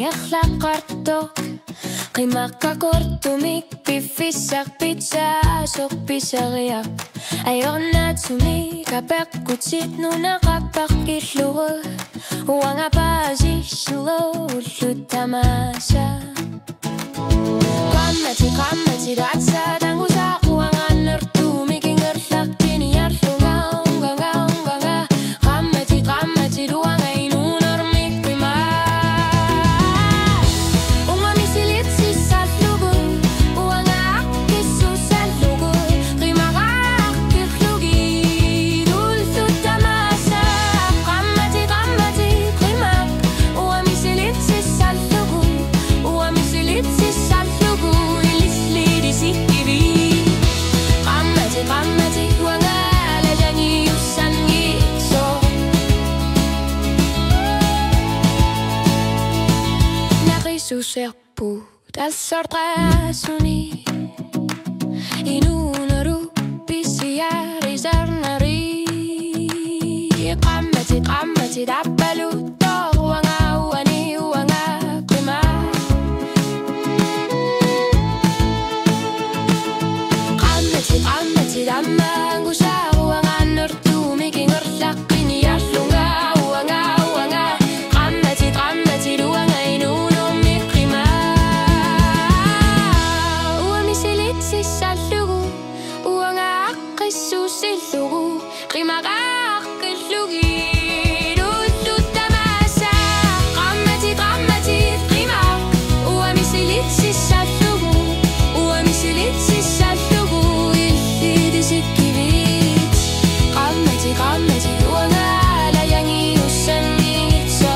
Ngerlakartok Qimakkakortumik Piffissaq pitsaasuq pisariaq Ajornatsumi Kapeqqutsit nunaqappaqkillugu Uangapaasissulo Ullutamasa Qammati ratsa Tangusaaq Uangannertumi Kingerlaqtini Yarlunga Unga Qammati Duangainunarmik Pima Ungamisiliitsi sallugu Uangaaqkissu sallugu Qimaqaqqirlugi Dullutamasa Qammati qimaq Ungamisiliitsi sallugu Ungamisiliitsi sallugu Ilisliidisikivi Qammati Uangalajangi Ussangiitso Naqisuserpu Talsorqaasuni Inunaru Pisiarisarnari Qammati Tappalu Toruanga Uani Uanga Qima Qammati Dammangusa Uangannertumi Kingerlaqqini Yarlunga Uanga Qammati Duangainunarmik Qima Uamisilitsi sallugu Uangaqqissu sillugu Qimaqaqqillugi Dullutamasa Qammati qimaq Uamisilitsi sallugu Uamisilitsi sallugu Illidisikivit Qammati Uangalajangi Ussangiitso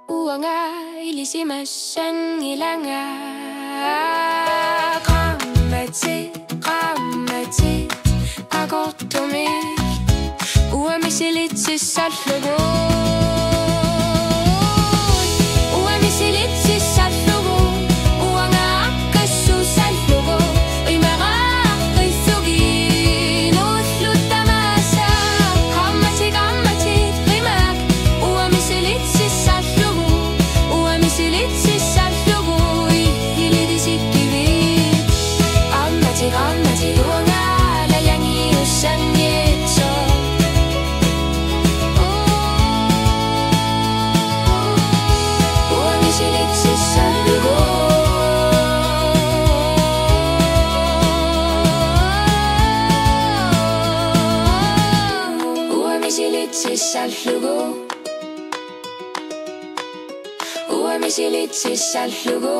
Uangilisimassangilanga Qammati Qakortumik Uamisilitsi sallugu Uamisilitsi sallugu Uangaqqissu sallugu Qimaqaqqillugi Dullutamasa Qammati qimaq Uamisilitsi sallugu Uamisilitsi sallugu Illidisikivit Qammati Duangalajangi Ussangiitso Uamisilitsi sallugu Uamisilitsi sallugu Uamisilitsi sallugu